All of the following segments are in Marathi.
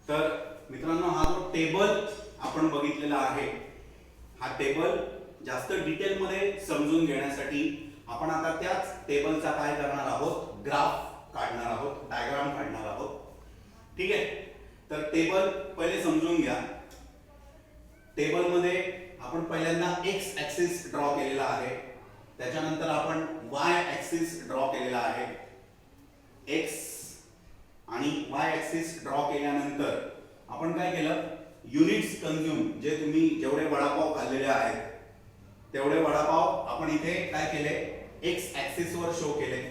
तर मित्रांनो, हा जो टेबल आपण बघितलेला आहे, हा टेबल जास्त डिटेल मध्ये समजून घेण्यासाठी आपण आता त्याच टेबलचा काय करणार आहोत, ग्राफ काढणार आहोत, डायग्राम काढणार आहोत. ठीक आहे. तर टेबल पहिले समजून घ्या. टेबल मध्ये आपण पहिल्यांदा एक्स ऍक्सिस ड्रॉ केलेला आहे, त्याच्यानंतर आपण वाय ऍक्सिस ड्रॉ केलेला आहे. एक्स आणि वाय ऍक्सिस ड्रॉ केल्यानंतर आपण काय केलं, युनिट्स कंझ्युम, जे तुम्ही जेवढे वडापाव खाल्लेले आहेत तेवढे वडापाव आपण इथे काय केले, एक्स ऍक्सिस वर शो केले.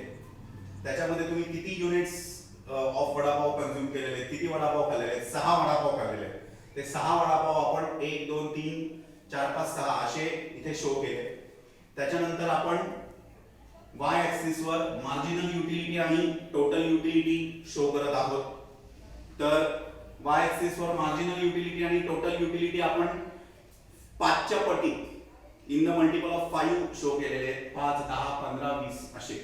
त्याच्यामध्ये तुम्ही किती युनिट्स ऑफ वडापाव कंझ्युम केलेले, किती वडापाव खाल्लेले, 6 वडापाव खाल्लेले. ते 6 वडापाव आपण 1 2 3 4 5 6 असे इथे शो केले. त्याच्यानंतर आपण वाय ऍक्सिस वर मार्जिनल युटिलिटी आणि टोटल युटिलिटी शो करत आहोत. तर वाय ऍक्सिस वर मार्जिनल युटिलिटी आणि टोटल युटिलिटी आपण 5 च्या पटीत in the multiple of 5 show केलेले आहेत. 5 10 15 20 असे.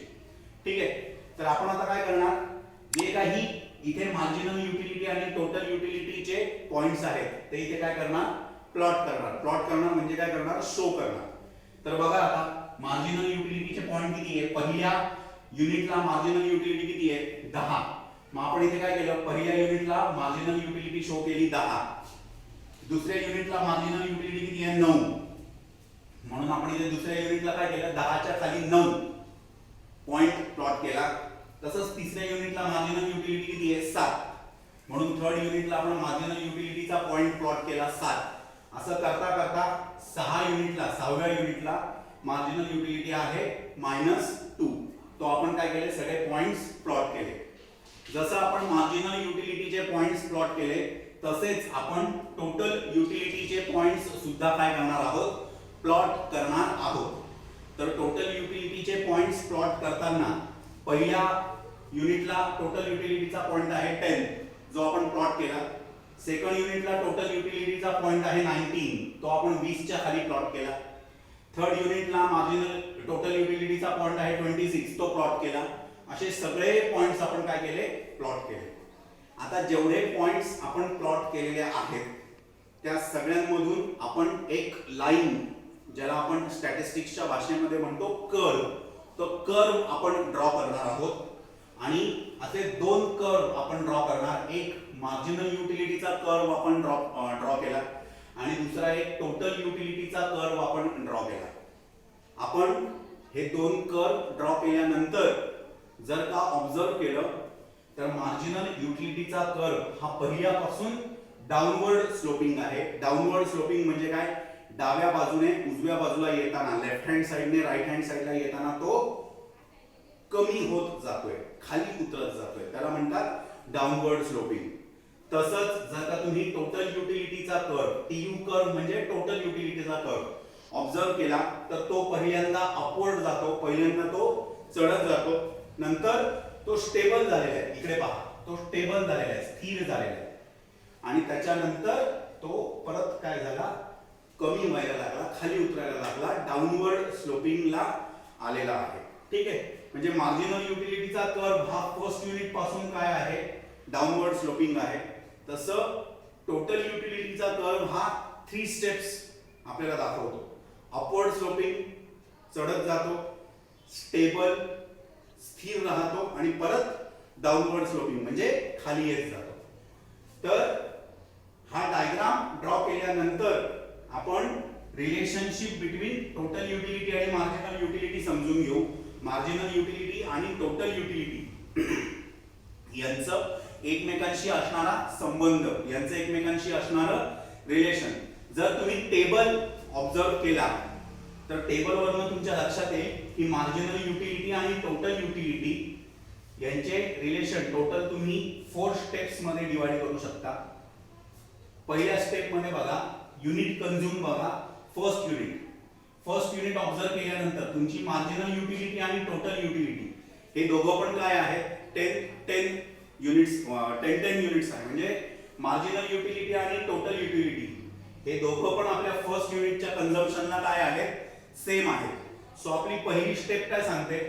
ठीक आहे. तर आपण आता काय करणार, जे काही इथे मार्जिनल युटिलिटी आणि टोटल युटिलिटीचे पॉइंट्स आहेत ते इथे काय करणार, प्लॉट करणार. प्लॉट करणार म्हणजे काय करणार, शो करणार. तर बघा आता मार्जिनल युटिलिटीचे पॉइंट किती आहे, पहिल्या युनिटला मार्जिनल युटिलिटी किती आहे, 10. मग आपण इथे काय केलं, पहिल्या युनिटला मार्जिनल युटिलिटी शो केली 10. दुसऱ्या युनिटला मार्जिनल युटिलिटी किती आहे, 9. म्हणून आपण इथे दुसऱ्या युनिटला काय केलं, 10 च्या खाली 9 पॉइंट प्लॉट केला. तसंच तिसऱ्या युनिटला मार्जिनल युटिलिटी किती आहे, 7. म्हणून थर्ड युनिटला आपण मार्जिनल युटिलिटीचा पॉइंट प्लॉट केला 7. असं करता करता 6व्या युनिटला मार्जिनल युटिलिटी आहे -2. तो आपण काय केले, सगळे पॉइंट्स प्लॉट केले. जसं आपण मार्जिनल युटिलिटीचे पॉइंट्स प्लॉट केले तसेच आपण टोटल युटिलिटीचे पॉइंट्स सुद्धा काय करणार आहोत, प्लॉट करणार आहोत. तर टोटल युटिलिटीचे पॉइंट्स प्लॉट करताना पहिल्या युनिटला टोटल युटिलिटीचा पॉइंट आहे 10, जो आपण प्लॉट केला. सेकंड युनिटला टोटल युटिलिटीचा पॉइंट आहे 19, तो आपण 20 च्या खाली प्लॉट केला. थर्ड युनिटला मार्जिनल टोटल युटिलिटीचा पॉइंट आहे 26, तो प्लॉट केला. असे सगळे पॉइंट्स आपण काय केले, प्लॉट केले. आता जेवढे पॉइंट्स आपण प्लॉट केलेले आहेत त्या सगळ्यांमधून आपण एक लाईन, ज्याला आपण स्टॅटिस्टिक्सच्या भाषेमध्ये म्हणतो कर्व, तो कर्व आपण ड्रॉ करणार आहोत. आणि असे 2 कर्व आपण ड्रॉ करणार. एक मार्जिनल युटिलिटीचा कर्व आपण ड्रॉ केला आणि दुसरा एक टोटल युटिलिटीचा कर्व आपण ड्रॉ केला. आपण हे 2 कर्व ड्रॉ केल्यानंतर जर का ऑब्झर्व केलं तर मार्जिनल युटिलिटीचा कर्व हा पहिल्यापासून डाऊनवर्ड स्लोपिंग आहे. डाऊनवर्ड स्लोपिंग म्हणजे काय, डाव्या बाजूने उजव्या बाजूला येताना, लेफ्ट हँड साइडने राईट हँड साइडला येताना तो कमी होत जातोय, खाली उतरत जातोय, त्याला म्हणतात डाऊनवर्ड स्लोपिंग. तसंच जर का तुम्ही टोटल युटिलिटीचा कर्व, टीयू कर्व म्हणजे टोटल युटिलिटीचा कर्व ऑब्झर्व केला तर तो पहिल्यांदा अपवर्ड जातो, पहिल्यांदा तो चढत जातो, नंतर तो स्टेबल झालेला आहे. इकडे पहा, तो स्टेबल झालेला आहे, स्थिर झालेला आहे. आणि त्याच्यानंतर तो परत काय झाला, कमी व्हायला लागला, खाली उतरायला लागला, डाऊनवर्ड स्लोपिंगला आलेला आहे. ठीक आहे. म्हणजे मार्जिनल युटिलिटीचा कर्व हा फर्स्ट युनिट पासून काय आहे, डाऊनवर्ड स्लोपिंग आहे. तसं टोटल युटिलिटीचा कर्व हा 3 स्टेप्स आपल्याला दाखवतो. अपवर्ड स्लोपिंग, चढत जातो, स्टेबल स्थिर राहतो आणि परत डाऊनवर्ड स्लोपिंग म्हणजे खाली येत जातो. तर हा डायग्राम ड्रॉ केल्यानंतर आपण रिलेशनशिप बिटवीन टोटल युटिलिटी आणि मार्जिनल युटिलिटी समजून घेऊ. मार्जिनल युटिलिटी आणि टोटल युटिलिटी यांचं एकमेकांशी असणारा संबंध, यांचं एकमेकांशी असणारं रिलेशन. जर तुम्ही टेबल ऑब्झर्व केला तर टेबलवरून तुमच्या लक्षात येईल की मार्जिनल युटिलिटी आणि टोटल युटिलिटी यांचे रिलेशन टोटल तुम्ही 4 स्टेप्स मध्ये डिवाइड करू शकता. पहिल्या स्टेप मध्ये बघा, युनिट कंझ्युम बघा. फर्स्ट युनिट ऑब्झर्व केल्यानंतर तुमची मार्जिनल युटिलिटी आणि टोटल युटिलिटी हे दोघं पण काय आहेत, 10 युनिट्स आहे. म्हणजे मार्जिनल युटिलिटी आणि टोटल युटिलिटी हे दोघं पण आपल्या फर्स्ट युनिटच्या कंझम्पशनला काय आहेत, सेम आहेत. सो आपली पहिली स्टेप काय सांगते,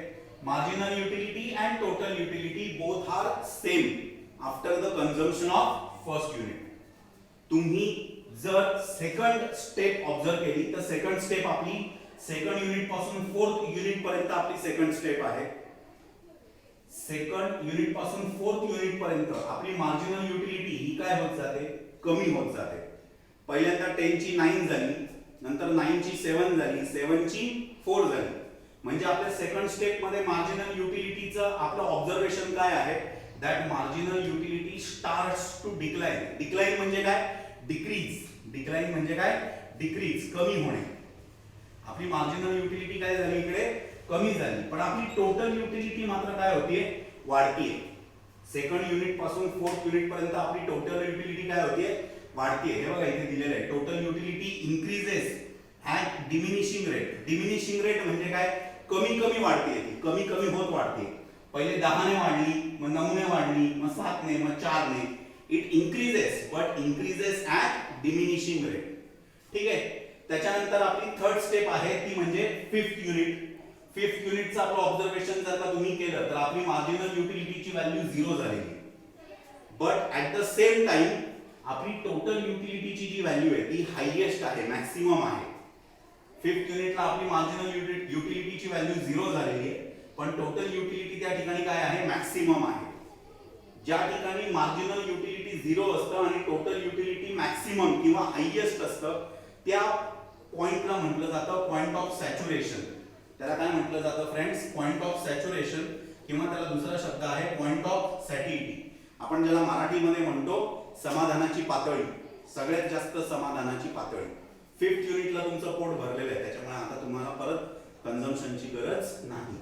marginal utility and total utility both are same. After the consumption of first unit. तुम्ही जर सेकंड स्टेप ऑब्झर्व केली तर सेकंड स्टेप आपली सेकंड युनिट पासून फोर्थ युनिट पर्यंत आपली सेकंड स्टेप आहे. सेकंड युनिट पासून फोर्थ युनिट पर्यंत आपली मार्जिनल युटिलिटी ही काय होत जाते, कमी होत जाते. पहिल्यांदा 10 ची 9 झाली, नंतर 9 ची 7 झाली, 7 ची 4 झाली. म्हणजे आपल्या सेकंड स्टेप मध्ये मार्जिनल युटिलिटीचं आपलं ऑब्झर्वेशन काय आहे, that marginal utility starts to decline. Decline म्हणजे काय, डिक्रीज. डिक्लाइन म्हणजे काय, डिक्रीज, कमी होणे. आपली मार्जिनल युटिलिटी काय झाली, इकडे कमी झाली, पण आपली टोटल युटिलिटी मात्र काय होतीये, वाढतीये. सेकंड युनिट पासून फोर्थ युनिट पर्यंत आपली टोटल युटिलिटी काय होतीये, वाढतीये. हे बघा इथे दिलेलं आहे, total utility increases at diminishing rate. Diminishing rate म्हणजे काय, कमी कमी वाढतीये, ती कमी कमी होत वाढते. पहिले 10 ने वाढली, मग 9 ने वाढली, मग 7 ने, मग 4 ने. It increases but increases at diminishing rate. ठीक आहे. त्याच्यानंतर आपली थर्ड स्टेप आहे ती म्हणजे फिफ्थ युनिट. फिफ्थ युनिटचं आपलं ऑब्झर्वेशन जर का तुम्ही केलं तर आपली मार्जिनल युटिलिटीची व्हॅल्यू 0 झालेली. But at the same time आपली टोटल युटिलिटीची जी व्हॅल्यू आहे ती हायएस्ट आहे, मॅक्सिमम आहे. फिफ्थ युनिटला आपली मार्जिनल युटिलिटीची व्हॅल्यू 0 झालेली आहे, पण टोटल युटिलिटी त्या ठिकाणी काय आहे, मॅक्सिमम आहे. ज्या ठिकाणी मार्जिनल युटिलिटी 0 असतं आणि टोटल युटिलिटी मॅक्सिमम किंवा हायएस्ट असतं त्या पॉइंटला म्हटलं जातं पॉइंट ऑफ सॅच्युरेशन. त्याला काय म्हटलं जातं फ्रेंड्स, पॉइंट ऑफ सॅच्युरेशन, किंवा त्याला दुसरा शब्द आहे पॉइंट ऑफ सॅटिलिटी. आपण ज्याला मराठीमध्ये म्हणतो समाधानाची पातळी, सगळ्यात जास्त समाधानाची पातळी. फिफ्थ युनिटला तुमचं पोट भरलेलं आहे, त्याच्यामुळे आता तुम्हाला परत कन्झम्पशनची गरज नाही.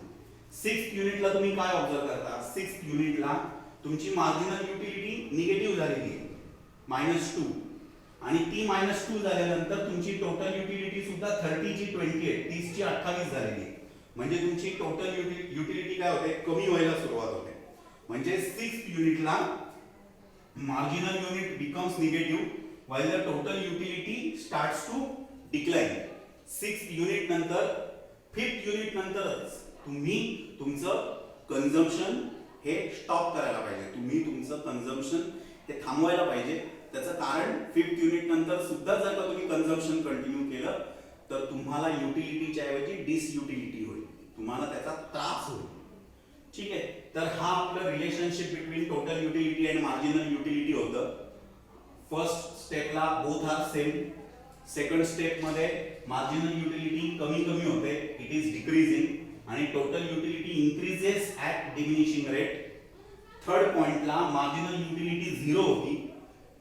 सिक्स्थ युनिटला तुम्ही काय ऑब्झर्व करता, सिक्स्थ युनिटला तुमची मार्जिनल युटिलिटी निगेटिव्ह झालेली आहे, -2. आणि ती -2 झाल्यानंतर तुमची टोटल युटिलिटी सुद्धा 30 ची 28, 30 ची 28 झालेली आहे. म्हणजे तुमची टोटल युटिलिटी काय होते, कमी व्हायला सुरुवात होते. म्हणजे सिक्स्थ युनिटला marginal unit becomes negative while the total utility starts to decline. Sixth unit नंतर, फिफ्थ युनिट नंतरच तुम्ही तुमचं कन्झम्पशन हे स्टॉप करायला पाहिजे. तुम्ही तुमचं कन्झम्पशन हे थांबवायला पाहिजे. त्याचं कारण फिफ्थ युनिट नंतर सुद्धा जर का तुम्ही कन्झम्पशन कंटिन्यू केलं तर तुम्हाला युटिलिटीच्या ऐवजी डिसयुटिलिटी होईल, तुम्हाला त्याचा त्रास होईल. ठीक आहे. तर हा आपलं रिलेशनशिप बिटवीन टोटल युटिलिटी आणि मार्जिनल युटिलिटी होतं. फर्स्ट स्टेपला both are same. Second step मध्ये मार्जिनल युटिलिटी कमी कमी होते, इट इज डिक्रीजिंग, आणि total utility increases at diminishing rate. Third पॉइंटला मार्जिनल युटिलिटी 0 होती,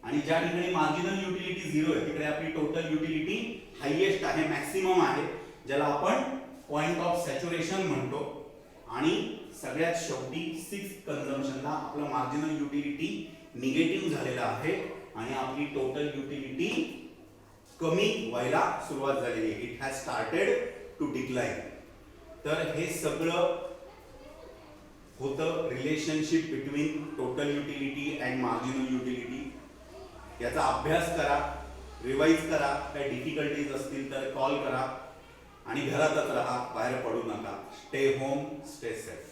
आणि ज्या ठिकाणी मार्जिनल युटिलिटी 0 आहे तिकडे आपली टोटल युटिलिटी हायएस्ट आहे, मॅक्सिमम आहे, ज्याला आपण पॉइंट ऑफ सॅच्युरेशन म्हणतो. आणि सगळ्यात शेवटी सिक्स्थ कन्झम्पशनला आपलं मार्जिनल युटिलिटी निगेटिव्ह झालेलं आहे आणि आपली टोटल युटिलिटी कमी व्हायला सुरुवात झालेली आहे. It has started to decline. तर हे सगळं होतं relationship between total utility and marginal utility. याचा अभ्यास करा, रिवाइज करा. काही डिफिकल्टीज असतील तर कॉल करा, आणि घरातच राहा, बाहेर पडू नका. Stay home, stay safe.